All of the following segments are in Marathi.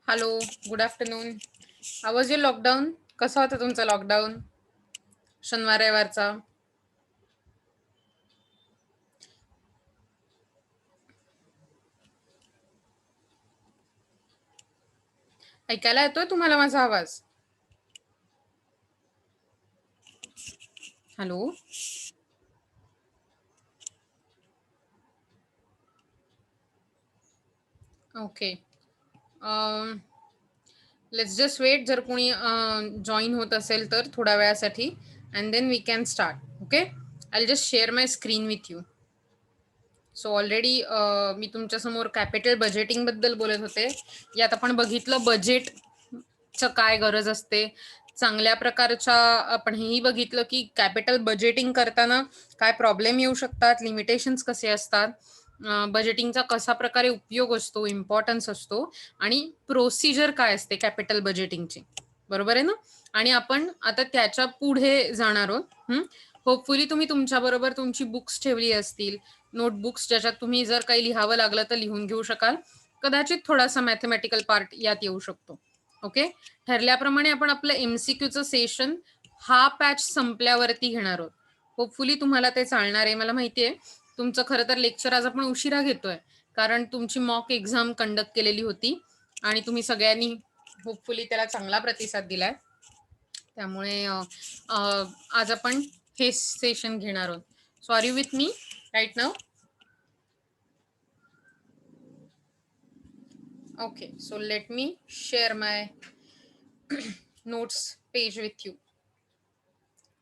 Hello, good afternoon. आवाज ये लॉकडाऊन कसा होता तुमचा लॉकडाऊन शनिवार रविवारचा? ऐकायला येतोय तुम्हाला माझा आवाज? Hello. Okay. Let's just wait. जर कोणी जॉईन होत असेल तर थोड्या वेळासाठी, and then we can start. Okay. I just share my screen with you. So already मी तुमच्यासमोर कॅपिटल बजेटिंगबद्दल बोलत होते. यात आपण बघितलं बजेटचं काय गरज असते. चांगल्या प्रकारच्या आपण हेही बघितलं की कॅपिटल बजेटिंग करताना काय प्रॉब्लेम येऊ शकतात, लिमिटेशन्स कसे असतात, बजेटिंगचा कसा प्रकारे उपयोग असतो, इम्पॉर्टन्स असतो आणि प्रोसिजर काय असते कॅपिटल बजेटिंगची. बरोबर आहे ना? आणि आपण आता त्याच्या पुढे जाणार आहोत. होपफुली तुम्ही तुमच्याबरोबर तुमची बुक्स ठेवली असतील, नोटबुक्स, ज्याच्यात तुम्ही जर काही लिहावं लागलं तर लिहून घेऊ शकाल. कदाचित थोडासा मॅथमॅटिकल पार्ट यात येऊ शकतो. ओके. ठरल्याप्रमाणे आपण आपलं एमसीक्यूचं सेशन हा पॅच संपल्यावरती घेणार आहोत. होपफुली तुम्हाला ते चालणार आहे. मला माहिती आहे तुमचं खरं तर लेक्चर आज आपण उशिरा घेतोय, कारण तुमची मॉक एक्झाम कंडक्ट केलेली होती आणि तुम्ही सगळ्यांनी होपफुली त्याला चांगला प्रतिसाद दिलाय. त्यामुळे आज आपण हे सेशन घेणार आहोत. So are you with me right now? Okay, so let me share my notes page with you.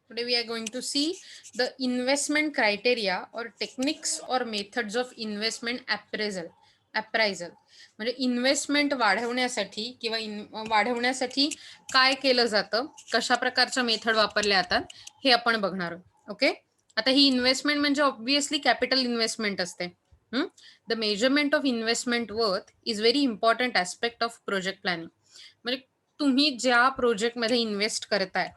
Today we are going to see the investment criteria or techniques or methods of investment appraisal. म्हणजे इन्व्हेस्टमेंट वाढवण्यासाठी किंवा वाढवण्यासाठी काय केलं जातं, कशा प्रकारच्या मेथड वापरल्या जातात हे आपण बघणार आहोत. ओके. आता ही इन्व्हेस्टमेंट म्हणजे ऑब्व्हियसली कॅपिटल इन्व्हेस्टमेंट असते. The measurement of investment worth is very important aspect of project planning. म्हणजे तुम्ही ज्या प्रोजेक्टमध्ये इन्व्हेस्ट करताय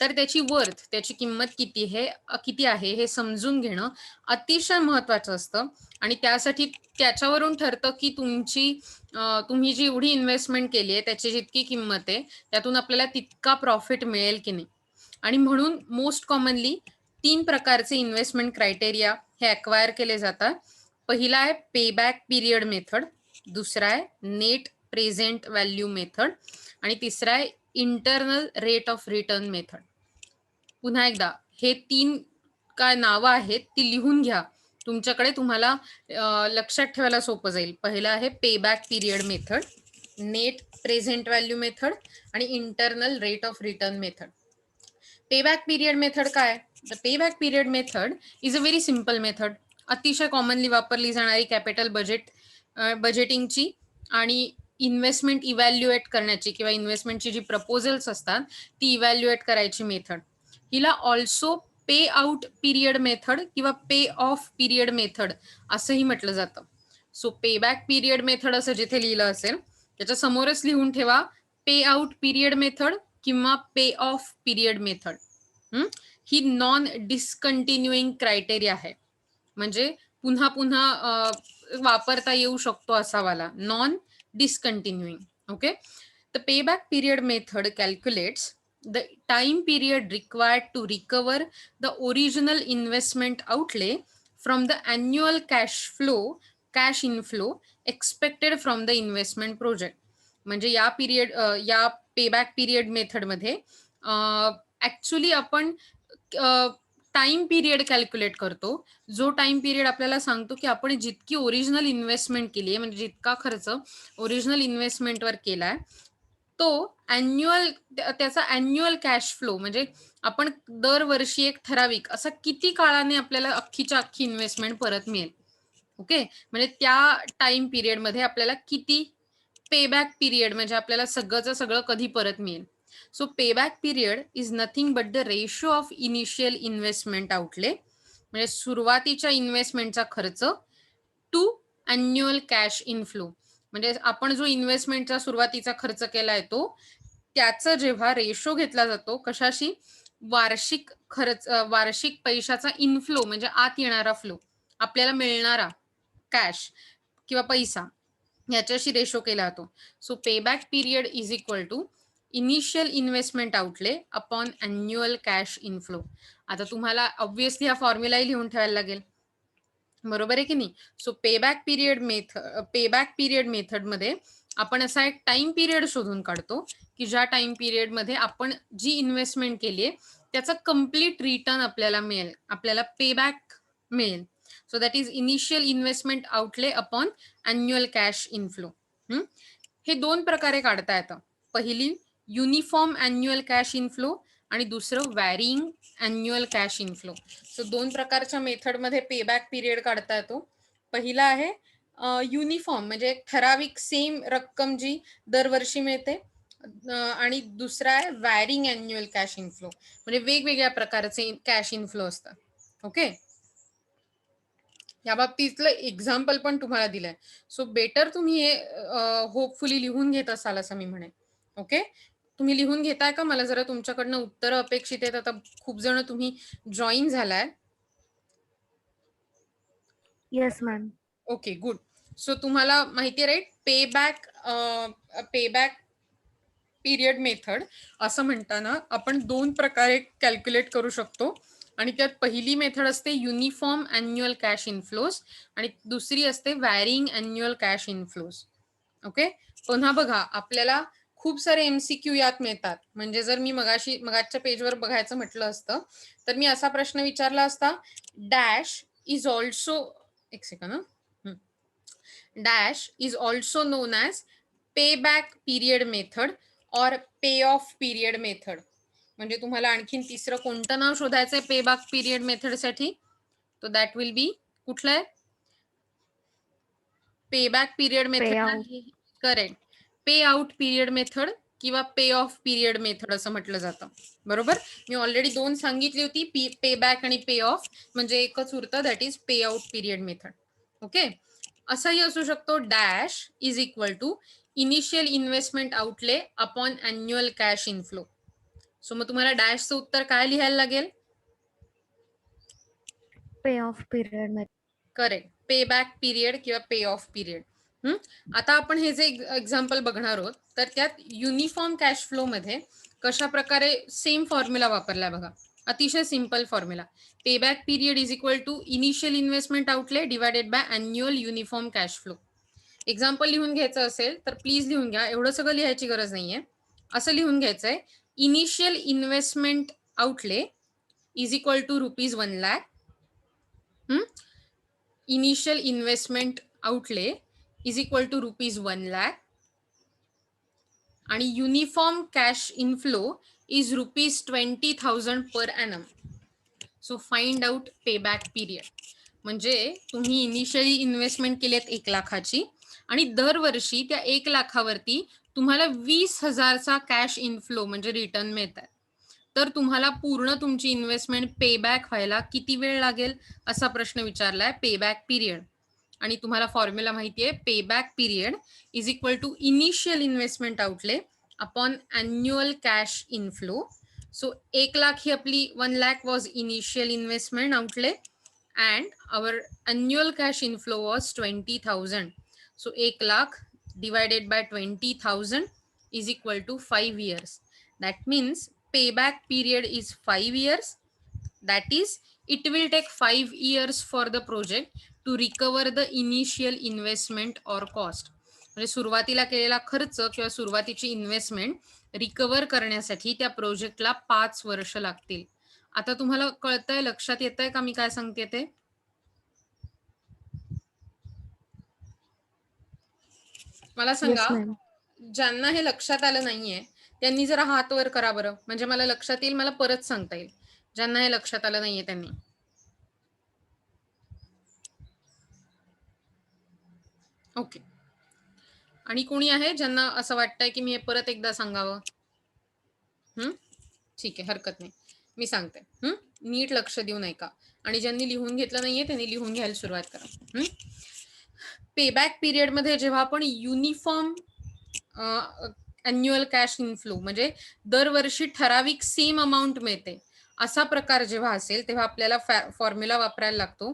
तर त्याची वर्थ, त्याची किंमत किती आहे हे समजून घेणं अतिशय महत्त्वाचं असतं. आणि त्यासाठी त्याच्यावरून ठरतं की तुम्ही जी एवढी इन्व्हेस्टमेंट केली आहे त्याची जितकी किंमत आहे त्यातून आपल्याला तितका प्रॉफिट मिळेल की नाही. आणि म्हणून मोस्ट कॉमनली 3 प्रकारचे इन्व्हेस्टमेंट क्रायटेरिया हे अक्वायर केले जातात. पहिला आहे पेबॅक पिरियड मेथड, दुसरा आहे नेट प्रेझेंट व्हॅल्यू मेथड आणि तिसरा आहे internal rate of return method. पुन्हा एकदा हे 3 काय नावं आहेत ती लिहून घ्या तुमच्याकडे, तुम्हाला लक्षात ठेवायला सोपं जाईल. पहिलं आहे payback period method, net present value method आणि internal rate of return method. Payback period method काय? The payback period method is a very simple method. अतिशय कॉमनली वापरली जाणारी कॅपिटल बजेटिंगची आणि इन्व्हेस्टमेंट इव्हॅल्युएट करण्याची किंवा इन्व्हेस्टमेंटची जी प्रपोजल्स असतात ती इव्हॅल्युएट करायची मेथड. हिला ऑल्सो पे आउट पिरियड मेथड किंवा पे ऑफ पिरियड मेथड असंही म्हटलं जातं. सो पेबॅक पिरियड मेथड असं जिथे लिहिलं असेल त्याच्या समोरच लिहून ठेवा पे आउट पिरियड मेथड किंवा पे ऑफ पिरियड मेथड. ही नॉन डिस्कंटिन्युइंग क्रायटेरिया आहे, म्हणजे पुन्हा पुन्हा वापरता येऊ शकतो असा वाला, non discontinuing. Okay. The payback period method calculates the time period required to recover the original investment outlay from the annual cash inflow expected from the investment project. म्हणजे या पेबॅक पिरियड मेथडमध्ये ऍक्च्युली आपण टाइम पिरियड कॅल्क्युलेट करतो, जो टाइम पिरियड आपल्याला सांगतो की आपण जितकी ओरिजिनल इन्व्हेस्टमेंट केली आहे, म्हणजे जितका खर्च ओरिजिनल इन्व्हेस्टमेंटवर केलाय तो त्याचा अॅन्युअल कॅश फ्लो, म्हणजे आपण दरवर्षी एक ठराविक असा किती काळाने आपल्याला अख्खीच्या अख्खी इन्व्हेस्टमेंट परत मिळेल. ओके. म्हणजे त्या टाइम पिरियडमध्ये आपल्याला किती पेबॅक पिरियड, म्हणजे आपल्याला सगळंचं सगळं कधी परत मिळेल. So payback period is nothing but the ratio of initial investment outlay, म्हणजे सुरुवातीच्या इन्व्हेस्टमेंटचा खर्च टू अॅन्युअल कॅश इनफ्लो, म्हणजे आपण जो इन्व्हेस्टमेंटचा सुरुवातीचा खर्च केलाय तो त्याचा जेव्हा रेशो घेतला जातो कशाशी, वार्षिक पैशाचा इनफ्लो म्हणजे आत येणारा फ्लो, आपल्याला मिळणारा कॅश किंवा पैसा, याच्याशी रेशो केला जातो. So payback period is equal to initial investment outlay upon annual cash inflow. आता तुम्हाला ऑब्व्हियसली हा फॉर्म्युलाही लिहून ठेवायला लागेल, बरोबर आहे की नाही. सो पेबॅक पिरियड मेथडमध्ये आपण असा एक टाइम पिरियड शोधून काढतो की ज्या टाइम पिरियड मध्ये आपण जी इन्व्हेस्टमेंट केली आहे त्याचा कम्प्लीट रिटर्न आपल्याला मिळेल, आपल्याला पेबॅक मिळेल. So that is initial investment outlay upon annual cash inflow. हे दोन प्रकारे काढता येतं. पहिली युनिफॉर्म अॅन्युअल कॅश इनफ्लो आणि दुसरं varying annual cash inflow. So दोन प्रकारच्या मेथडमध्ये पेबॅक पिरियड काढता येतो. पहिला आहे युनिफॉर्म, म्हणजे एक ठराविक सेम रक्कम जी दरवर्षी मिळते, आणि दुसरा आहे वॅरिंग अॅन्युअल कॅश इनफ्लो, म्हणजे वेगवेगळ्या प्रकारचे कॅश इनफ्लो असतात. ओके, या बाबतीतलं एक्झाम्पल पण तुम्हाला दिलंय. सो बेटर तुम्ही हे होपफुली लिहून घेत असाल असं मी म्हणेन. ओके, तुम्ही लिहून घेताय का? मला जरा तुमच्याकडनं उत्तर अपेक्षित आहेत. आता खूप जण तुम्ही जॉईन झालाय. Yes ma'am. Okay, good. So तुम्हाला माहिती आहे राईट, पेबॅक पिरियड मेथड असं म्हणताना आपण दोन प्रकारे कॅल्क्युलेट करू शकतो, आणि त्यात पहिली मेथड असते युनिफॉर्म अॅन्युअल कॅश इनफ्लोज आणि दुसरी असते varying annual cash inflows. Okay, पुन्हा बघा, आपल्याला खूप सारे MCQ यात मिळतात. म्हणजे जर मी मगाच्या पेजवर बघायचं म्हटलं असतं तर मी असा प्रश्न विचारला असता, डॅश इज ऑल्सो, एक second, dash is also non as pay back period method और पे ऑफ पिरियड मेथड. म्हणजे तुम्हाला आणखीन तिसरं कोणतं नाव शोधायचंय पे बॅक पिरियड मेथडसाठी, तो दॅट विल बी कुठलं आहे? Pay back period method. Correct, पे आउट पिरियड मेथड किंवा पे ऑफ पिरियड मेथड असं म्हटलं जातं. बरोबर, मी ऑलरेडी दोन सांगितली होती, पे बॅक आणि पे ऑफ, म्हणजे एकच उरतं, that is pay out period method. Okay, असंही असू शकतो, dash is equal to initial investment outlay upon annual cash inflow. So मग तुम्हाला डॅशचं उत्तर काय लिहायला लागेल? Pay off period method. Correct, pay back period किंवा पे ऑफ पिरियड. आता आपण हे जे एक्झाम्पल बघणार आहोत तर त्यात युनिफॉर्म कॅश फ्लो मध्ये कशा प्रकारे सेम फॉर्म्युला वापरलाय बघा. अतिशय simple formula, pay back period is equal to initial investment outlay divided by annual uniform cash flow. Example लिहून घ्यायचं असेल तर प्लीज लिहून घ्या, एवढं सगळं लिहायची गरज नाहीये. असं लिहून घ्यायचंय, initial investment outlay is equal to ₹1 lakh. Initial investment outlay is equal to ₹1 lakh आणि uniform cash inflow is ₹20,000 per annum. So find out pay back period. म्हणजे तुम्ही इनिशियली इन्व्हेस्टमेंट केली 1 लाखाची आणि दरवर्षी त्या 1 लाखावरती तुम्हाला 20,000चा कॅश इनफ्लो म्हणजे रिटर्न मिळतात. तर तुम्हाला पूर्ण तुमची इन्व्हेस्टमेंट पे बॅक व्हायला किती वेळ लागेल असा प्रश्न विचारलाय, पे बॅक पिरियड. आणि तुम्हाला फॉर्म्युला माहिती आहे, pay back period is equal to initial investment outlay upon annual cash inflow. So 1 lakh ही आपली 1 lakh was initial investment outlay and our annual cash inflow was 20,000. So 1 lakh divided by 20,000 is equal to 5 years. That means payback period is 5 years. That is, it will take 5 years for the project to recover the initial investment or cost. म्हणजे सुरुवातीला केलेला खर्च किंवा सुरुवातीची इन्व्हेस्टमेंट रिकव्हर करण्यासाठी त्या प्रोजेक्टला 5 वर्ष लागतील. आता तुम्हाला कळतंय, लक्षात येतंय का मी काय सांगते ते? मला सांगा, ज्यांना हे लक्षात आलं नाहीये त्यांनी जरा हात वर करा बरं, म्हणजे मला लक्षात येईल, मला परत सांगता येईल. ज्यांना हे लक्षात आलं नाहीये त्यांनी. ओके, आणि कोणी आहे ज्यांना असं वाटतंय की मी हे परत एकदा सांगावं? ठीक आहे, हरकत नाही, मी सांगते. नीट लक्ष देऊन ऐका, आणि ज्यांनी लिहून घेतलं नाहीये त्यांनी लिहून घ्यायला सुरुवात करा. पेबॅक पिरियड मध्ये जेव्हा आपण युनिफॉर्म अॅन्युअल कॅश इनफ्लो म्हणजे दरवर्षी ठराविक सेम अमाऊंट मिळते असा प्रकार जेव्हा असेल तेव्हा आपल्याला फॉर्म्युला वापरायला लागतो,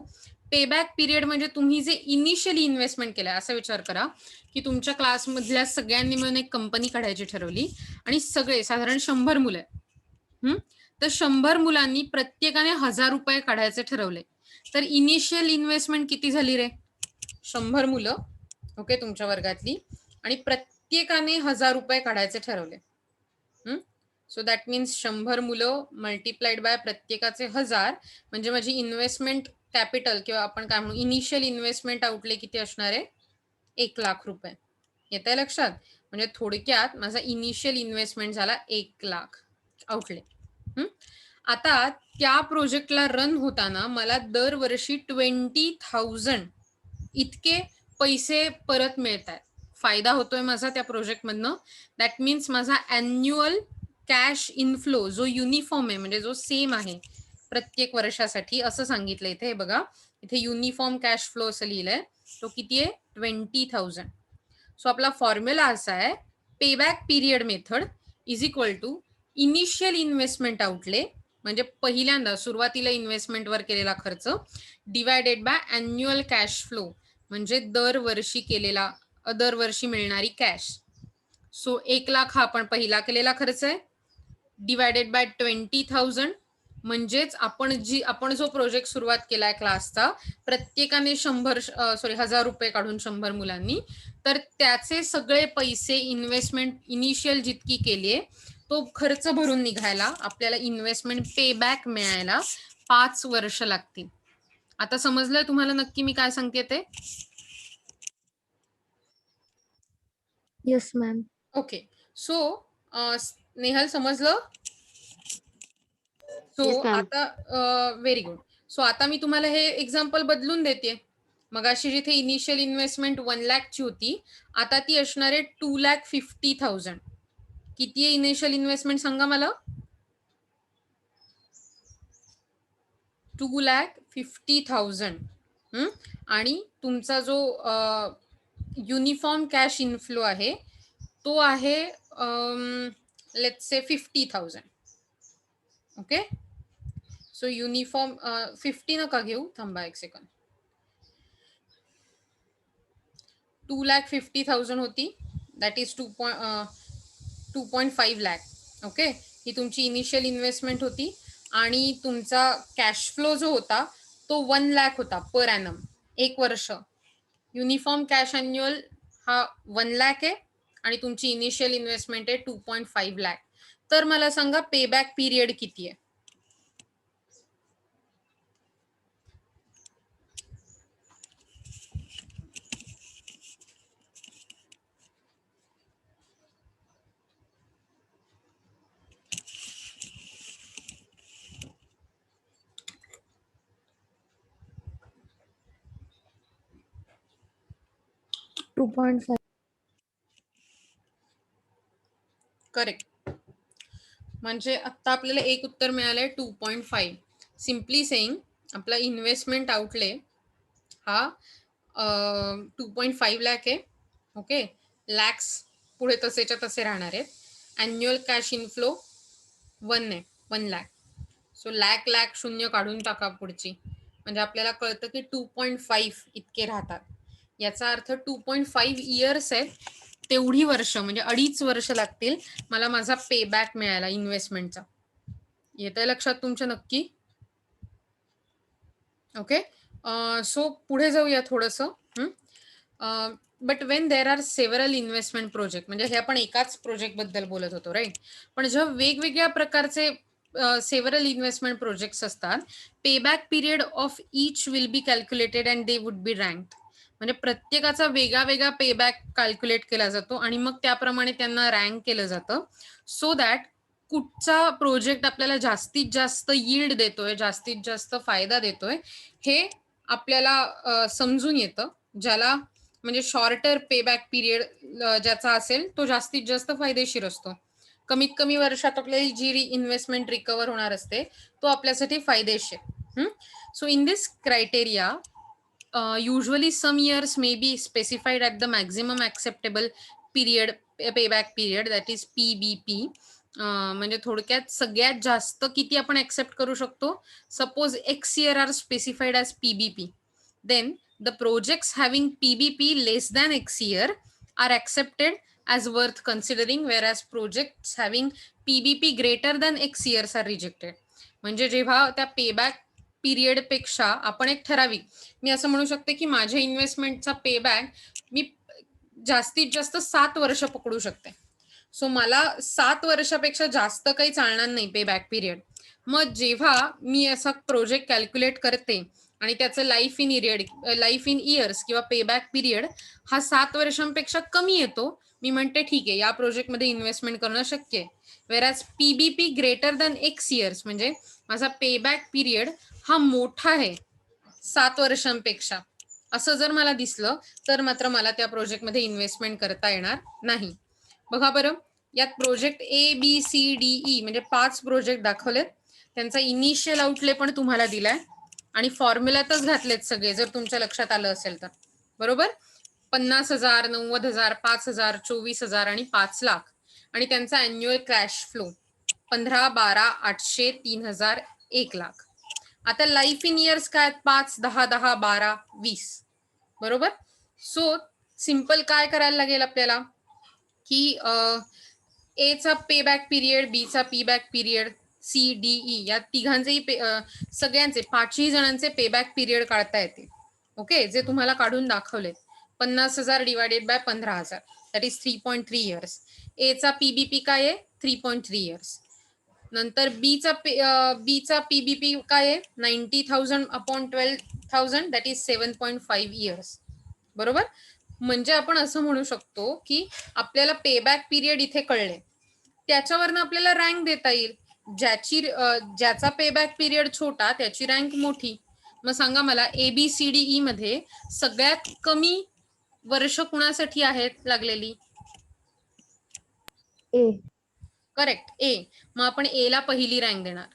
पेबॅक पिरियड म्हणजे तुम्ही जे इनिशियली इन्व्हेस्टमेंट केलंय, असा विचार करा की तुमच्या क्लासमधल्या सगळ्यांनी मिळून एक कंपनी काढायची ठरवली आणि सगळे साधारण 100 मुलं आहेत. तर 100 मुलांनी प्रत्येकाने 1000 रुपये काढायचे ठरवले. तर इनिशियल इन्व्हेस्टमेंट किती झाली रे? 100 मुलं, ओके, तुमच्या वर्गातली, आणि प्रत्येकाने 1000 रुपये काढायचे ठरवले. सो दॅट मीन्स 100 मुलं मल्टिप्लाइड बाय प्रत्येकाचे 1000, म्हणजे माझी इन्व्हेस्टमेंट कॅपिटल किंवा आपण काय म्हणू इनिशियल इन्व्हेस्टमेंट आउटले किती असणार आहे? 1,00,000 रुपये. येत आहे लक्षात? म्हणजे थोडक्यात माझा इनिशियल इन्व्हेस्टमेंट झाला 1,00,000 आउटले. आता त्या प्रोजेक्टला रन होताना मला दरवर्षी 20,000 इतके पैसे परत मिळत आहेत. फायदा होतोय माझा त्या प्रोजेक्टमधनं. दॅट मीन्स माझा ॲन्युअल कॅश इनफ्लो जो युनिफॉर्म आहे, म्हणजे जो सेम आहे प्रत्येक वर्षासाठी, असं सांगितलं इथे. बघा, इथे युनिफॉर्म कॅश फ्लो असं लिहिलंय. तो किती आहे? 20,000. सो आपला फॉर्म्युला असा आहे, payback period method is equal to initial investment outlay, म्हणजे पहिल्यांदा सुरुवातीला इन्व्हेस्टमेंटवर केलेला खर्च, divided by annual cash flow, म्हणजे दरवर्षी मिळणारी कॅश. सो 1,00,000 हा आपण पहिला केलेला खर्च आहे, डिवायडेड बाय 20,000, म्हणजेच आपण जो प्रोजेक्ट सुरुवात केलाय क्लासचा, प्रत्येकाने 1000 रुपये काढून 100 मुलांनी, तर त्याचे सगळे पैसे इन्व्हेस्टमेंट इनिशियल जितकी केली तो खर्च भरून निघायला आपल्याला इन्व्हेस्टमेंट पेबॅक मिळायला 5 वर्ष लागतील. आता समजलंय तुम्हाला नक्की मी काय सांगते ते? Yes ma'am. Okay. So Nehal समजलं? सो आता व्हेरी गुड. सो आता मी तुम्हाला हे एक्झाम्पल बदलून देते. मगाशी जिथे इनिशियल इन्व्हेस्टमेंट 1,00,000 ची होती, आता ती असणार आहे 2,50,000. किती आहे इनिशियल इन्व्हेस्टमेंट सांगा मला? 2,50,000. आणि तुमचा जो युनिफॉर्म कॅश इनफ्लो आहे तो आहे let's say 50,000. Okay. So uniform 50 नका घेऊ, थांबा एक सेकंड. 2,50,000 होती, दॅट इज 2.5 lakh. ओके, ही तुमची इनिशियल इन्व्हेस्टमेंट होती. आणि तुमचा कॅश फ्लो जो होता तो 1,00,000 होता पर ॲनम, 1 वर्ष. युनिफॉर्म कॅश ॲन्युअल हा 1,00,000 आहे आणि तुमची इनिशियल इन्व्हेस्टमेंट आहे 2.5 lakh. तर मला सांगा पेबॅक पिरियड किती आहे? टू 2.5. करेक्ट. म्हणजे आता आपल्याला एक उत्तर मिळालंय 2.5. सिम्पली सेईंग आपला इन्व्हेस्टमेंट आउटले हा 2.5 lakh आहे. ओके, लॅक्स पुढे तसेच्या तसे राहणार आहेत. ॲन्युअल कॅश इनफ्लो 1 आहे, 1,00,000. सो लाख शून्य काढून टाका पुढची, म्हणजे आपल्याला कळतं की 2.5 इतके राहतात. याचा अर्थ 2.5 इयर्स आहेत, तेवढी वर्ष म्हणजे 2.5 वर्ष लागतील मला माझा पेबॅक मिळायला इन्व्हेस्टमेंटचा. येत आहे लक्षात तुमच्या नक्की? ओके. सो पुढे जाऊया थोडंसं. But when there are several investment project, म्हणजे हे आपण एकाच प्रोजेक्ट बद्दल बोलत होतो, राईट? पण जेव्हा वेगवेगळ्या प्रकारचे सेव्हरल इन्व्हेस्टमेंट प्रोजेक्ट्स असतात, payback period of each will be calculated and they would be ranked. म्हणजे प्रत्येकाचा वेगळा पेबॅक कॅल्क्युलेट केला जातो आणि मग त्याप्रमाणे त्यांना रँक केलं जातं, सो दॅट कुठचा प्रोजेक्ट आपल्याला जास्तीत जास्त यील्ड देतोय, जास्तीत जास्त फायदा देतोय, हे आपल्याला समजून येतं. ज्याला म्हणजे शॉर्टर पेबॅक पिरियड ज्याचा असेल तो जास्तीत जास्त फायदेशीर असतो. कमीत कमी वर्षात आपल्याला जी इन्व्हेस्टमेंट रिकवर होणार असते तो आपल्यासाठी फायदेशीर. So in this criteria usually some years may be specified at the maximum acceptable period, payback period, that is PBP. म्हणजे थोडक्यात सगळ्यात जास्त किती आपण ऍक्सेप्ट करू शकतो. Suppose X year are specified as PBP. then the projects having PBP less than X year are accepted as worth considering, whereas projects having PBP greater than X years are rejected. म्हणजे जेव्हा त्या पेबॅक पिरियड पेक्षा आपण एक ठराविक, मी असं म्हणू शकते की माझ्या इन्व्हेस्टमेंटचा पेबॅक मी जास्तीत जास्त 7 वर्ष पकडू शकते. सो मला 7 वर्षापेक्षा जास्त काही चालणार नाही पेबॅक पिरियड. मग जेव्हा मी असा प्रोजेक्ट कॅल्क्युलेट करते आणि त्याचं लाईफ इन इयर्स किंवा पेबॅक पिरियड हा 7 वर्षांपेक्षा कमी येतो, मी म्हणते ठीक आहे, या प्रोजेक्टमध्ये इन्व्हेस्टमेंट करणं शक्य आहे. वेराज PBP greater than X years म्हणजे माझा पेबॅक पिरियड हा मोठा आहे 7 वर्षांपेक्षा, असं जर मला दिसलं तर मात्र मला त्या प्रोजेक्टमध्ये इन्व्हेस्टमेंट करता येणार नाही. बघा बरं, यात प्रोजेक्ट ABCDE म्हणजे 5 प्रोजेक्ट दाखवलेत. त्यांचा इनिशियल आउटले पण तुम्हाला दिलाय आणि फॉर्म्युल्यातच घातलेत सगळे, जर तुमच्या लक्षात आलं असेल तर. बरोबर, 50,000, 90,000, 5,000, 24,000 आणि 5 लाख. आणि त्यांचा अॅन्युअल कॅश फ्लो 15, 12, 800, 3,000, 1 लाख. आता लाईफ इन इयर्स काय, 5, 10, 10, 12, 20. बरोबर. सो सिंपल काय करायला लागेल आपल्याला की ए चा पेबॅक पिरियड, बी चा पेबॅक पिरियड, CDE या तिघांचेही सगळ्यांचे 5ही जणांचे पेबॅक पिरियड काढता येते. ओके, जे तुम्हाला काढून दाखवले. 50,000 divided by 15,000 that is 3.3 years. A चा PBP काय आहे, 3.3 इयर्स. नंतर बी चा PBP काय आहे, 90,000 अपॉन 12,000 दॅट इज 7.5 इयर्स. बरोबर. म्हणजे आपण असं म्हणू शकतो की आपल्याला पेबॅक पिरियड इथे कळले, त्याच्यावरनं आपल्याला रँक देता येईल. ज्याचा पेबॅक पिरियड छोटा त्याची रँक मोठी. मग सांगा मला, ABCDE मध्ये सगळ्यात कमी वर्ष कुणासाठी आहेत लागलेली? A. करेक्ट, ए. मग आपण ए ला पहिली रँक देणार.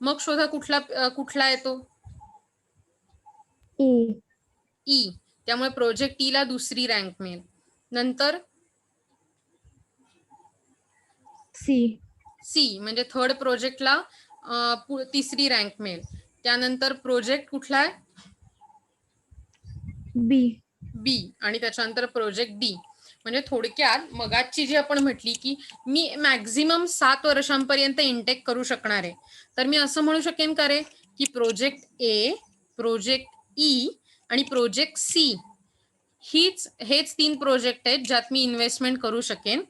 मग शोधा कुठला येतो, E. त्यामुळे प्रोजेक्ट E ला दुसरी रँक मिळेल. नंतर C म्हणजे थर्ड प्रोजेक्टला तिसरी रँक मिळेल. त्यानंतर प्रोजेक्ट कुठला आहे, बी. आणि त्याच्यानंतर प्रोजेक्ट D. म्हणजे थोडक्यात मगाची जी आपण म्हटली की मी मॅक्झिमम 7 वर्षांपर्यंत इनटेक करू शकणार आहे, तर मी असं म्हणू शकेन का रे की प्रोजेक्ट ए, प्रोजेक्ट E आणि प्रोजेक्ट C हेच 3 प्रोजेक्ट आहेत ज्यात मी इन्व्हेस्टमेंट करू शकेन.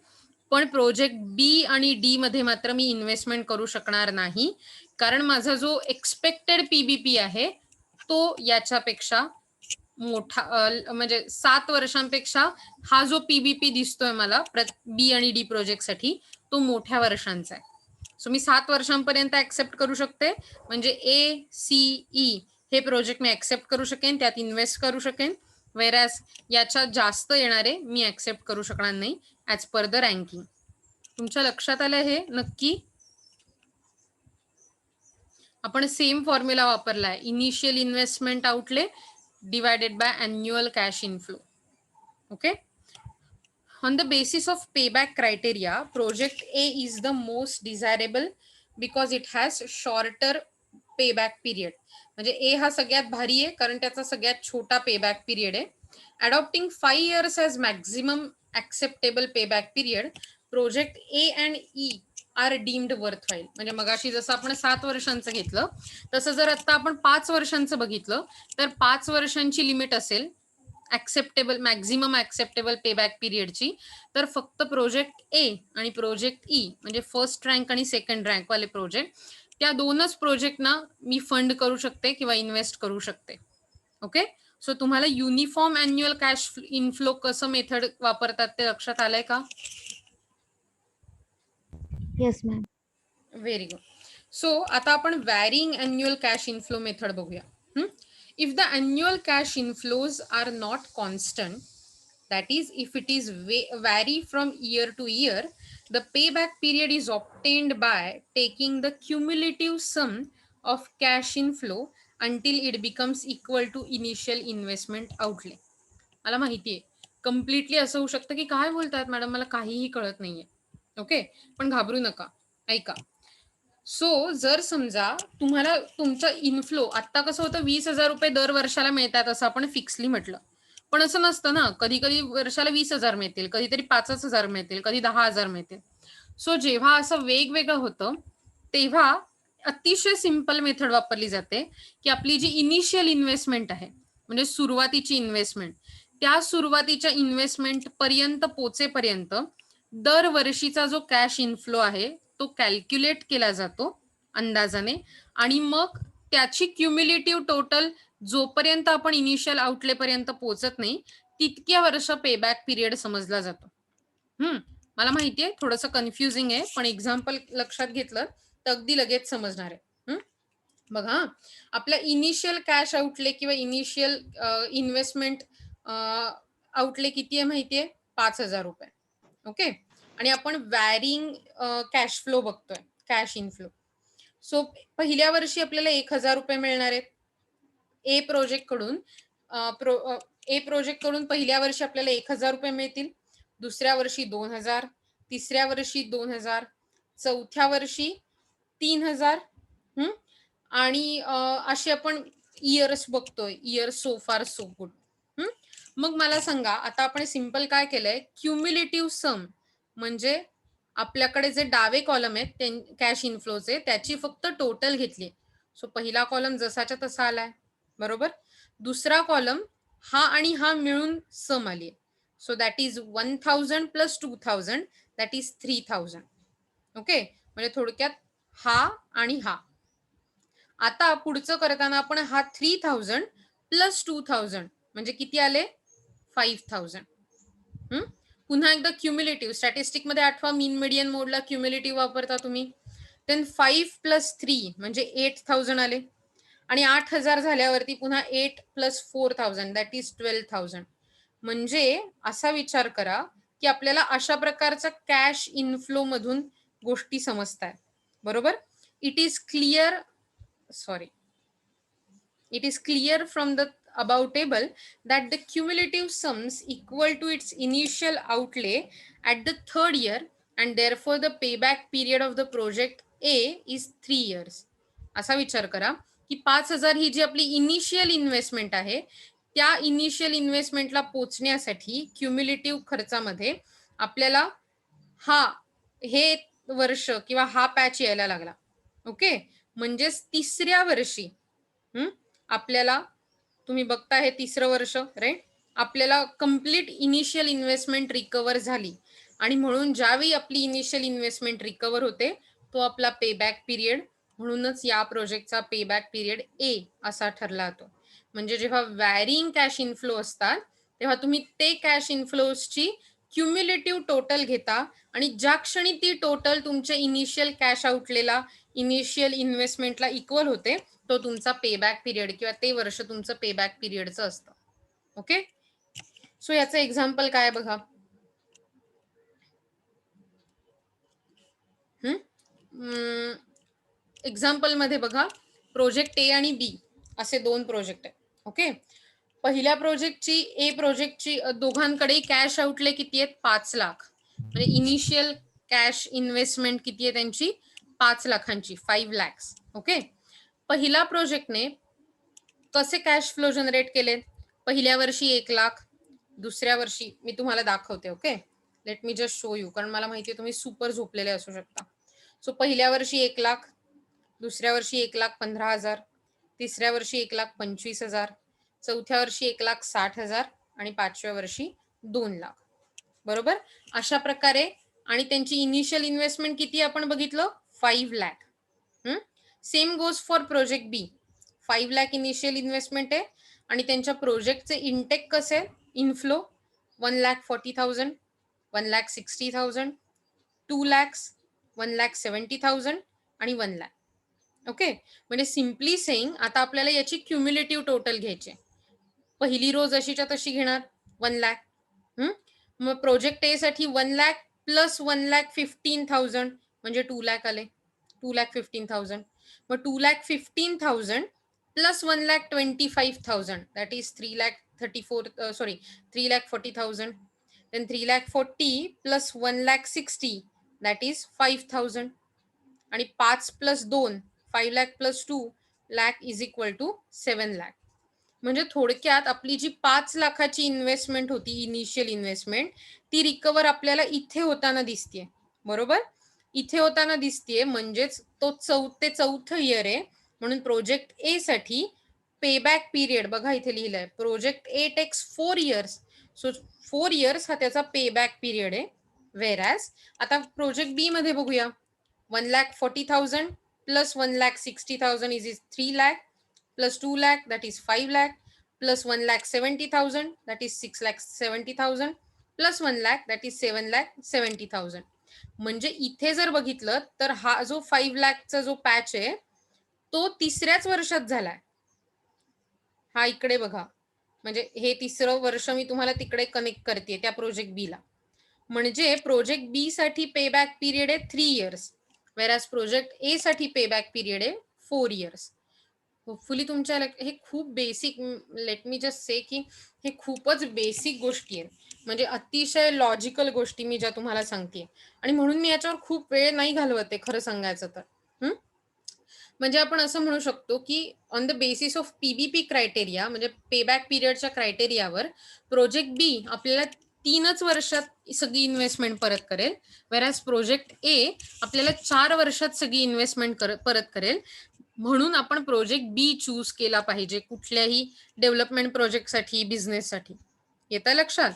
पण प्रोजेक्ट बी आणि डी मध्ये मात्र मी इन्व्हेस्टमेंट करू शकणार नाही, कारण माझा जो एक्सपेक्टेड PBP आहे तो याच्यापेक्षा मोठा, म्हणजे 7 वर्षांपेक्षा हा जो PBP दिसतोय मला बी आणि डी प्रोजेक्टसाठी तो मोठ्या वर्षांचा आहे. सो मी 7 वर्षांपर्यंत ऍक्सेप्ट करू शकते, म्हणजे ACE हे प्रोजेक्ट मी ऍक्सेप्ट करू शकेन, त्यात इन्व्हेस्ट करू शकेन. वेरॅज याच्यात जास्त येणारे मी ऍक्सेप्ट करू शकणार नाही ऍज पर द रँकिंग. तुमच्या लक्षात आलं हे नक्की? आपण सेम फॉर्म्युला वापरलाय, initial investment outlay divided by annual cash inflow. Okay. On the basis of payback criteria, project A is the most desirable because it has shorter payback period. म्हणजे ए हा सगळ्यात भारी आहे कारण त्याचा सगळ्यात छोटा पेबॅक पिरियड आहे. Adopting 5 years as maximum acceptable payback period, project A and E are deemed worthwhile. म्हणजे मगाशी जसं आपण 7 वर्षांचं घेतलं तसं जर आता आपण 5 वर्षांचं बघितलं तर 5 वर्षांची लिमिट असेल ऍक्सेप्टेबल, मॅक्झिमम ऍक्सेप्टेबल पेबॅक पिरियडची, तर फक्त प्रोजेक्ट ए आणि प्रोजेक्ट ई म्हणजे फर्स्ट रँक आणि सेकंड रँक वाले प्रोजेक्ट, त्या दोनच प्रोजेक्टना मी फंड करू शकते किंवा इन्व्हेस्ट करू शकते. ओके. सो तुम्हाला युनिफॉर्म अॅन्युअल कॅश इनफ्लो कसं मेथड वापरतात ते लक्षात आलंय का? Yes, ma'am. Very good. So आता आपण varying annual cash inflow method बघूया. If the annual cash inflows are not constant, that is if it is vary from year to year, the payback period is obtained by taking the cumulative sum of cash inflow until it becomes equal to initial investment outlay. मला माहिती आहे कम्प्लिटली असं होऊ शकतं की काय बोलतात मॅडम, मला काहीही कळत नाहीये. ओके, पण घाबरू नका, ऐका. सो जर समजा तुम्हाला तुमचं इनफ्लो आत्ता कसं होतं 20,000 रुपये दर वर्षाला मिळतात असं आपण फिक्सली म्हटलं, पण असं नसतं ना. कधी कधी वर्षाला 20,000 मिळतील, कधीतरी 5,000 मिळतील, कधी 10,000 मिळतील. सो जेव्हा असं वेगवेगळं होतं तेव्हा अतिशय सिंपल मेथड वापरली जाते की आपली जी इनिशियल इन्व्हेस्टमेंट आहे म्हणजे सुरुवातीची इन्व्हेस्टमेंट, त्या सुरुवातीच्या इन्व्हेस्टमेंट पर्यंत पोचेपर्यंत दरवर्षीचा जो कॅश इनफ्लो आहे तो कॅल्क्युलेट केला जातो अंदाजाने, आणि मग त्याची क्युम्युलेटिव्ह टोटल जोपर्यंत आपण इनिशियल आउटले पर्यंत पोहोचत नाही तितक्या वर्ष पेबॅक पिरियड समजला जातो. मला माहितीये थोडंसं कन्फ्युजिंग आहे, पण एक्झाम्पल लक्षात घेतलं तर अगदी लगेच समजणार आहे. बघा, आपल्या इनिशियल कॅश आउटले किंवा इनिशियल इन्व्हेस्टमेंट आउटले किती आहे माहितीये? 5,000 रुपये. ओके, आणि आपण वॅरिंग कॅश फ्लो बघतोय, कॅश इनफ्लो. सो पहिल्या वर्षी आपल्याला 1,000 रुपये मिळणार आहेत ए प्रोजेक्ट कडून. ए प्रोजेक्ट कडून पहिल्या वर्षी आपल्याला 1,000 रुपये मिळतील, दुसऱ्या वर्षी 2,000, तिसऱ्या वर्षी 2,000, चौथ्या वर्षी 3,000. आणि असे आपण इयर्स बघतोय, इयर सो फार सो गुड. मग मला सांगा, आता आपण सिंपल काय केलंय, क्युम्युलेटिव्ह सम म्हणजे आपल्याकडे जे डावे कॉलम आहेत कॅश इनफ्लोचे त्याची फक्त टोटल घेतली. सो पहिला कॉलम जसाच्या तसा आलाय, बरोबर. दुसरा कॉलम हा आणि हा मिळून सम आली. So that is 1,000 plus 2,000 that is 3,000. Okay, म्हणजे थोडक्यात हा आणि हा. आता पुढचं करताना आपण हा 3,000 प्लस 2,000 म्हणजे किती आले? 5,000. पुन्हा एकदा क्युम्युलेटिव्ह स्टॅटिस्टिक मध्ये आठवा, मीन मीडियन मोडला क्युम्युलेटिव्ह वापरता तुम्ही. देन 5 प्लस 3 म्हणजे 8,000 आले, आणि 8,000 झाल्यावरती पुन्हा 8 प्लस 4,000 दॅट इज 12,000. म्हणजे असा विचार करा की आपल्याला अशा प्रकारचा कॅश इनफ्लो मधून गोष्टी समजतात, बरोबर. It is clear it is clear from the above table that the cumulative sums equal to its initial outlay at the third year, and therefore the payback period of the project A is 3 years. असा विचार करा की 5,000 ही जी आपली इनिशियल इन्व्हेस्टमेंट आहे त्या इनिशियल इन्व्हेस्टमेंटला पोचण्यासाठी क्युम्युलेटिव्ह खर्चामध्ये आपल्याला हे वर्ष किंवा हा पॅच यायला लागला. ओके, म्हणजेच तिसऱ्या वर्षी आपल्याला, तुम्ही बघता हे तिसरं वर्ष राईट, आपल्याला कंप्लीट इनिशियल इन्व्हेस्टमेंट रिकवर झाली, आणि म्हणून ज्यावेळी आपली इनिशियल इन्व्हेस्टमेंट रिकवर होते तो आपला पेबॅक पिरियड. म्हणूनच या प्रोजेक्टचा पेबॅक पिरियड ए असा ठरला जातो. म्हणजे जेव्हा वॅरिंग कॅश इनफ्लो असतात तेव्हा तुम्ही ते कॅश इनफ्लोजची क्युम्युलेटिव्ह टोटल घेता, आणि ज्या क्षणी ती टोटल तुमच्या इनिशियल कॅश आउटलेला इनिशियल इन्व्हेस्टमेंटला इक्वल होते तो तुमचा पेबॅक पिरियड किंवा ते वर्ष तुमचं पेबॅक पिरियडचं असतं. ओके, सो याचं एक्झाम्पल काय बघा. एक्झाम्पल मध्ये बघा, प्रोजेक्ट ए आणि बी असे दोन प्रोजेक्ट आहेत. ओके, पहिल्या प्रोजेक्टची ए प्रोजेक्टची दोघांकडे कॅश आउटले किती आहेत? 5 लाख. म्हणजे इनिशियल कॅश इन्व्हेस्टमेंट किती आहे त्यांची? 5 लाखांची, 5 लॅक्स. ओके, पहिला प्रोजेक्टने कसे कॅश फ्लो जनरेट केले? पहिल्या वर्षी 1 लाख, दुसऱ्या वर्षी मी तुम्हाला दाखवते. Okay, let me just show you, कारण मला माहिती आहे तुम्ही सुपर झोपलेले असू शकता. सो पहिल्या वर्षी 1 लाख, दुसऱ्या वर्षी 1,15,000, तिसऱ्या वर्षी 1,25,000, चौथ्या वर्षी 1,60,000 आणि पाचव्या वर्षी 2 लाख. बरोबर, अशा प्रकारे. आणि त्यांची इनिशियल इन्व्हेस्टमेंट किती आपण बघितलं? 5 lakh. Same goes for project B. 5 lakh initial investment आहे, आणि त्यांच्या प्रोजेक्टचे इनटेक कसे? इनफ्लो 1,40,000, 1,60,000, 2 lakhs, 1,70,000 आणि 1 लाख. ओके, म्हणजे सिम्पली सेइंग आता आपल्याला याची क्युम्युलेटिव्ह टोटल घ्यायची. पहिली रो जशीच्या तशी घेणार 1 लाख. मग प्रोजेक्ट ए साठी 1 लाख प्लस 1,15,000 म्हणजे 2 लाख आले, 2,15,000. मग 2,15,000 plus 1,25,000 that is 3,40,000. then 3,40,000 plus 1,60,000 that is 5,000. आणि 5 + 2 5 lakh + 2 lakh is equal to 7 lakh. म्हणजे थोडक्यात आपली जी 5 लाखाची इन्व्हेस्टमेंट होती, इनिशियल इन्व्हेस्टमेंट, ती रिकव्हर आपल्याला इथे होताना दिसतीये. बरोबर? इथे होताना दिसतीये, म्हणजेच तो चौथं इयर आहे. म्हणून प्रोजेक्ट ए साठी पेबॅक पिरियड बघा इथे लिहिलंय. Project A takes 4 years. So 4 years हा त्याचा पेबॅक पिरियड आहे. व्हेरॅज आता प्रोजेक्ट बी मध्ये बघूया. 1,40,000 plus 1,60,000 is 3 lakh plus 2 lakh that is 5 lakh plus 1,70,000 that is 6,70,000 plus 1 lakh that is 7,70,000. म्हणजे इथे जर बघितलं तर हा जो 5 लाखचा जो पॅच आहे तो तिसऱ्याच वर्षात झालाय. हा इकडे बघा, म्हणजे हे तिसरं वर्ष मी तुम्हाला तिकडे कनेक्ट करते त्या प्रोजेक्ट बी ला. म्हणजे प्रोजेक्ट बी साठी पेबॅक पिरियड आहे 3 इयर्स, वेरॅज प्रोजेक्ट ए साठी पेबॅक पिरियड आहे 4 इयर्स. होपफुली तुमच्या हे खूप basic, let me just say की हे खूपच बेसिक गोष्टी आहेत, म्हणजे अतिशय लॉजिकल गोष्टी मी ज्या तुम्हाला सांगते, आणि म्हणून मी याच्यावर खूप वेळ नाही घालवत आहे खरं सांगायचं तर. म्हणजे आपण असं म्हणू शकतो की on the basis of PBP criteria, म्हणजे पेबॅक पिरियडच्या क्रायटेरियावर प्रोजेक्ट बी आपल्याला 3च वर्षात सगळी इन्व्हेस्टमेंट परत करेल, वेरॅज प्रोजेक्ट ए आपल्याला 4 वर्षात सगळी इन्व्हेस्टमेंट परत करेल. म्हणून आपण प्रोजेक्ट बी चूज केला पाहिजे कुठल्याही डेव्हलपमेंट प्रोजेक्टसाठी, बिझनेससाठी. येतं लक्षात?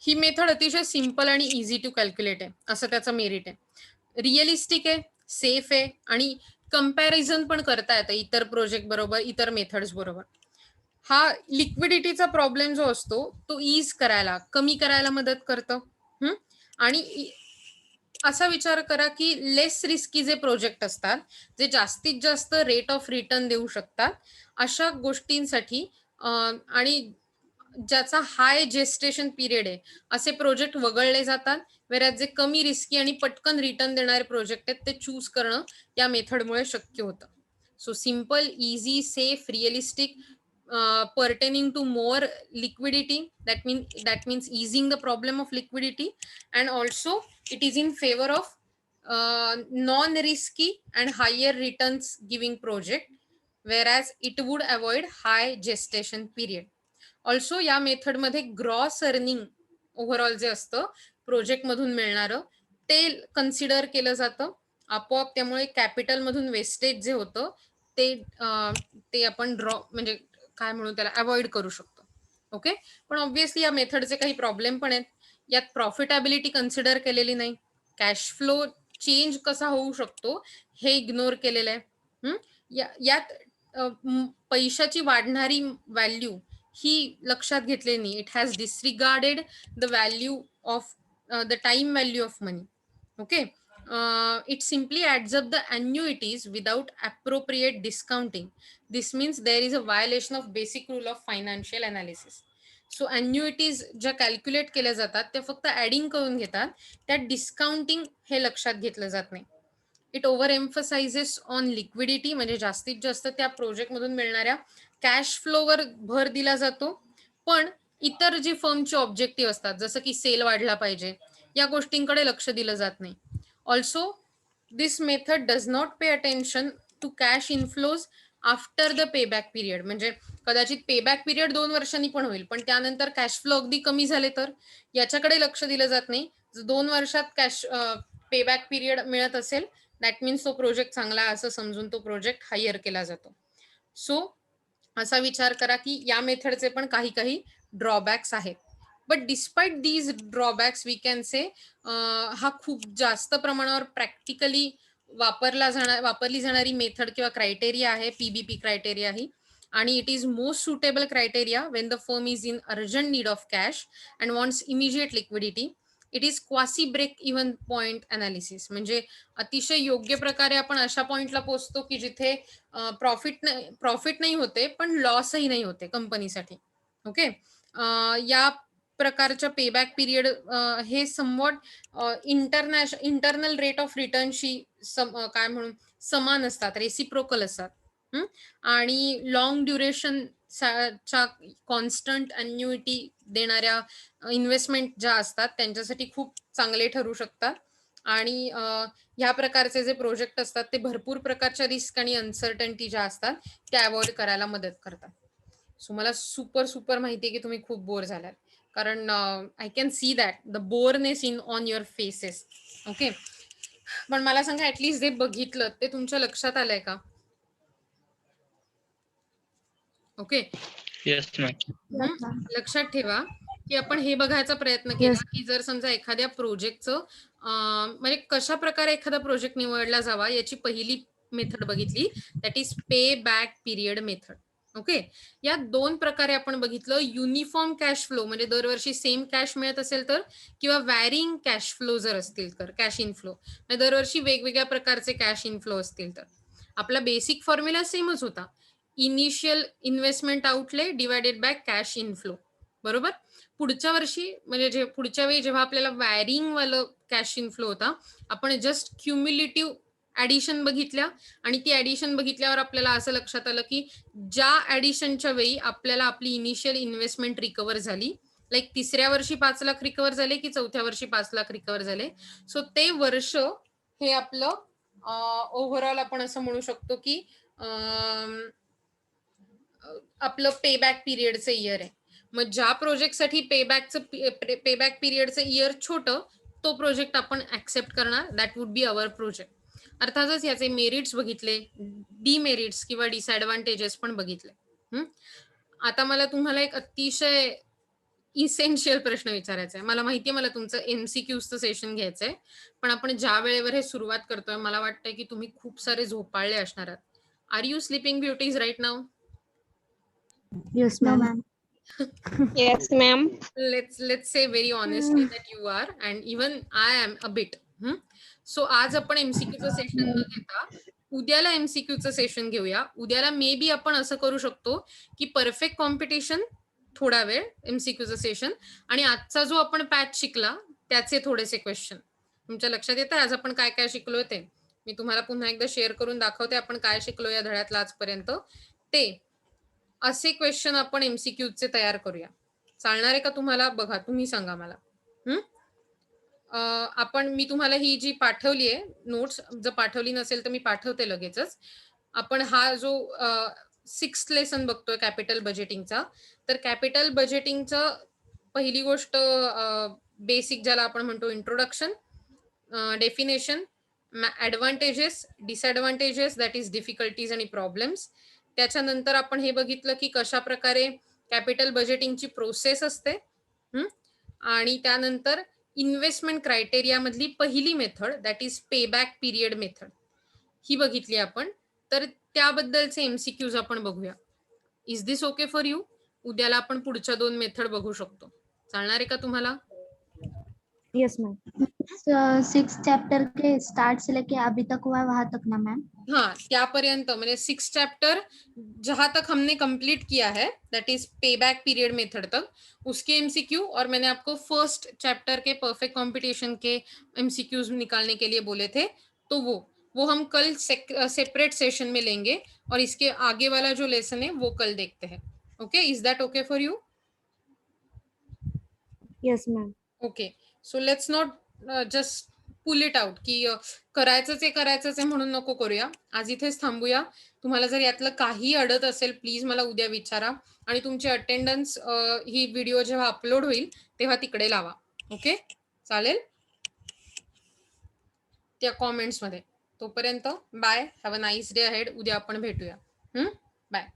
ही मेथड अतिशय सिंपल आणि इझी टू कॅल्क्युलेट आहे, असं त्याचं मेरिट आहे. रिअलिस्टिक आहे, सेफ आहे, आणि कंपॅरिझन पण करता येतं इतर प्रोजेक्ट बरोबर, इतर मेथड्स बरोबर. हा लिक्विडिटीचा प्रॉब्लेम जो असतो तो ईज करायला, कमी करायला मदत करतं. आणि असा विचार करा की लेस रिस्की जे प्रोजेक्ट असतात, जे जास्तीत जास्त रेट ऑफ रिटर्न देऊ शकतात, अशा गोष्टींसाठी आणि ज्याचा हाय जेस्टेशन पिरियड आहे असे प्रोजेक्ट वगळले जातात, वेरॅज जे कमी रिस्की आणि पटकन रिटर्न देणारे प्रोजेक्ट आहेत ते चूज करणं या मेथडमुळे शक्य होतं. So simple, easy, safe, realistic, pertaining to more liquidity, that means easing the problem of liquidity, and also it is in favor of non risky and higher returns giving project, whereas it would avoid high gestation period. Also या मेथड मध्ये ग्रॉस अर्निंग ओव्हरऑल जे असतं प्रोजेक्ट मधून मिळणारं ते कन्सिडर केलं जातं आपोआप, त्यामुळे कॅपिटल मधून वेस्टेज जे होतं ते आपण म्हणजे काय म्हणू त्याला, अवॉइड करू शकतो. ओके, पण ऑब्व्हियसली या मेथडचे काही प्रॉब्लेम पण आहेत. यात प्रॉफिटेबिलिटी कन्सिडर केलेली नाही, कॅश फ्लो चेंज कसा होऊ शकतो हे इग्नोर केलेलं आहे. यात पैशाची वाढणारी व्हॅल्यू ही लक्षात घेतलेली नाही. It has disregarded the value of the time value of money. Okay, it simply adds up the annuities without appropriate discounting. This means there is a violation of basic rule of financial analysis. So annuities ज्या कॅल्क्युलेट केल्या जातात त्या फक्त ऍडिंग करून घेतात, त्यात डिस्काउंटिंग हे लक्षात घेतलं जात नाही. It over emphasises on liquidity, म्हणजे जास्तीत जास्त त्या प्रोजेक्ट मधून मिळणाऱ्या कॅश फ्लोवर भर दिला जातो, पण इतर जी फर्मचे ऑब्जेक्टिव्ह असतात जसं की सेल वाढला पाहिजे या गोष्टींकडे लक्ष दिलं जात नाही. Also this method does not pay attention to cash inflows after the payback period, म्हणजे कदाचित पेबॅक पिरियड 2 वर्षांनी पण होईल, पण त्यानंतर कॅश फ्लो अगदी कमी झाले तर याच्याकडे लक्ष दिलं जात नाही. 2 वर्षात कॅश पेबॅक पिरियड मिळत असेल, दॅट मीन्स तो प्रोजेक्ट चांगला असं समजून तो प्रोजेक्ट हायर केला जातो. सो असा विचार करा की या मेथडचे पण काही काही ड्रॉबॅक्स आहेत. But despite these drawbacks we can say हा खूप जास्त प्रमाणावर प्रॅक्टिकली वापरली जाणारी मेथड किंवा क्रायटेरिया आहे पीबीपी क्रायटेरिया ही, आणि it is most suitable criteria when the firm is in urgent need of cash and wants immediate liquidity. It is quasi break even point analysis, म्हणजे अतिशय योग्य प्रकारे आपण अशा पॉइंटला पोहोचतो की जिथे प्रॉफिट नाही होते पण लॉसही नाही होते कंपनीसाठी. ओके, या प्रकारच्या पेबॅक पिरियड हे समवॉट इंटरनल रेट ऑफ रिटर्नशी काय म्हणून समान असतात, रेसिप्रोकल असतात. आणि लॉंग ड्युरेशन च्या कॉन्स्टंट अन्युइटी देणाऱ्या इन्व्हेस्टमेंट ज्या असतात त्यांच्यासाठी खूप चांगले ठरू शकतात. आणि ह्या प्रकारचे जे प्रोजेक्ट असतात ते भरपूर प्रकारच्या रिस्क आणि अनसर्टन्टी ज्या असतात त्या अवॉइड करायला मदत करतात. सो मला सुपर माहिती आहे की तुम्ही खूप बोर झालात, कारण I can see that the boreness in on your faces. Okay, पण मला सांगा ऍटलीस्ट जे बघितलं ते तुमच्या लक्षात आलंय का? Okay, yes ma'am. Yes, ma'am. लक्षात ठेवा की आपण हे बघायचा प्रयत्न केला Yes. की जर समजा एखाद्या प्रोजेक्टचं म्हणजे कशा प्रकारे एखादा प्रोजेक्ट निवडला जावा याची पहिली मेथड बघितली, that is pay back period method. Okay, या 2 प्रकारे आपण बघितलं. युनिफॉर्म कॅश फ्लो म्हणजे दरवर्षी सेम कॅश मिळत असेल तर, किंवा वॅरिंग कॅश फ्लो जर असतील तर, कॅश इनफ्लो म्हणजे दरवर्षी वेगवेगळ्या प्रकारचे कॅश इनफ्लो असतील तर. आपला बेसिक फॉर्म्युला सेमच होता, initial investment outlay divided by cash inflow. बरोबर. पुढच्या वर्षी म्हणजे पुढच्या वेळी जेव्हा आपल्याला वॅरिंग वालं कॅश इनफ्लो होता, आपण जस्ट क्युम्युलेटिव्ह ऍडिशन बघितल्या आणि ती ऍडिशन बघितल्यावर आपल्याला असं लक्षात आलं की ज्या ऍडिशनच्या वेळी आपल्याला आपली इनिशियल इन्व्हेस्टमेंट रिकव्हर झाली, लाईक तिसऱ्या वर्षी 5 लाख रिकव्हर झाले की चौथ्या वर्षी 5 लाख रिकव्हर झाले, सो ते वर्ष हे आपलं ओव्हरऑल आपण असं म्हणू शकतो की आपलं पेबॅक पिरियडचं इयर आहे. मग ज्या प्रोजेक्टसाठी पेबॅक पिरियडचं इयर छोटं, तो प्रोजेक्ट आपण ऍक्सेप्ट करणार, that would be our project. अर्थातच याचे मेरिट्स बघितले, डिमेरिट्स किंवा डिसएडव्हान्टेजेस पण बघितले. आता मला तुम्हाला एक अतिशय इसेन्शियल प्रश्न विचारायचा आहे. मला माहितीये मला तुमचं MCQचं सेशन घ्यायचंय, पण आपण ज्या वेळेवर हे सुरुवात करतोय मला वाटतंय की तुम्ही खूप सारे झोपाळले असणार आहात. Are you sleeping beauties right now? Yes, No, ma'am. ma'am. Yes, ma'am. let's say very honestly that you are, and even I am a bit. So आज आपण MCQचं सेशन न घेता उद्याला MCQचं सेशन घेऊया. उद्याला मे बी आपण असं करू शकतो की परफेक्ट कॉम्पिटिशन थोडा वेळ, MCQचं सेशन, आणि आजचा जो आपण पॅच शिकला त्याचे थोडेसे क्वेश्चन. तुमच्या लक्षात येतं आज आपण काय काय शिकलोय ते? मी तुम्हाला पुन्हा एकदा शेअर करून दाखवते आपण काय शिकलो या धड्यातला आजपर्यंत. ते असे क्वेश्चन आपण MCQचे तयार करूया. चालणार आहे का तुम्हाला? बघा, तुम्ही सांगा मला. मी तुम्हाला ही जी पाठवली आहे नोट्स, जर पाठवली नसेल तर मी पाठवते लगेचच. आपण हा जो 6th लेसन बघतोय कॅपिटल बजेटिंगचा, तर कॅपिटल बजेटिंगचं पहिली गोष्ट बेसिक ज्याला आपण म्हणतो introduction, definition, advantages, disadvantages, that is difficulties आणि प्रॉब्लेम्स. त्याच्यानंतर आपण हे बघितलं की कशा प्रकारे कॅपिटल बजेटिंगची प्रोसेस असते, आणि त्यानंतर इन्व्हेस्टमेंट क्रायटेरिया मधली पहिली method, that is payback period method, ही बघितली आपण. तर त्याबद्दलचे MCQज आपण बघूया. Is this okay for you? उद्याला आपण पुढच्या 2 मेथड बघू शकतो. चालणार आहे का तुम्हाला? Yes, ma'am. सिक्स चैप्टर के स्टार्ट से लेके अभी तक हुआ है वहां तक ना मैम? हाँ, त्यापर्यंत म्हणजे 6 चैप्टर जहां तक हमने कंप्लीट किया है, that is payback period method तक, उसके MCQ, और मैंने आपको फर्स्ट चैप्टर के परफेक्ट कंपटीशन के MCQज निकालने के लिए बोले थे, तो वो हम कल सेपरेट सेशन में लेंगे, और इसके आगे वाला जो लेसन है वो कल देखते हैं. Okay, is that okay for you? Yes, ma'am. Okay, so let's not just pull it out की करायचंच आहे म्हणून नको करूया. आज इथेच थांबूया. तुम्हाला जर यातलं काही अडत असेल प्लीज मला उद्या विचारा, आणि तुमची अटेंडन्स ही व्हिडिओ जेव्हा अपलोड होईल तेव्हा तिकडे लावा. ओके, चालेल? त्या कॉमेंट्स मध्ये. तोपर्यंत bye, have a nice day ahead. उद्या आपण भेटूया. बाय.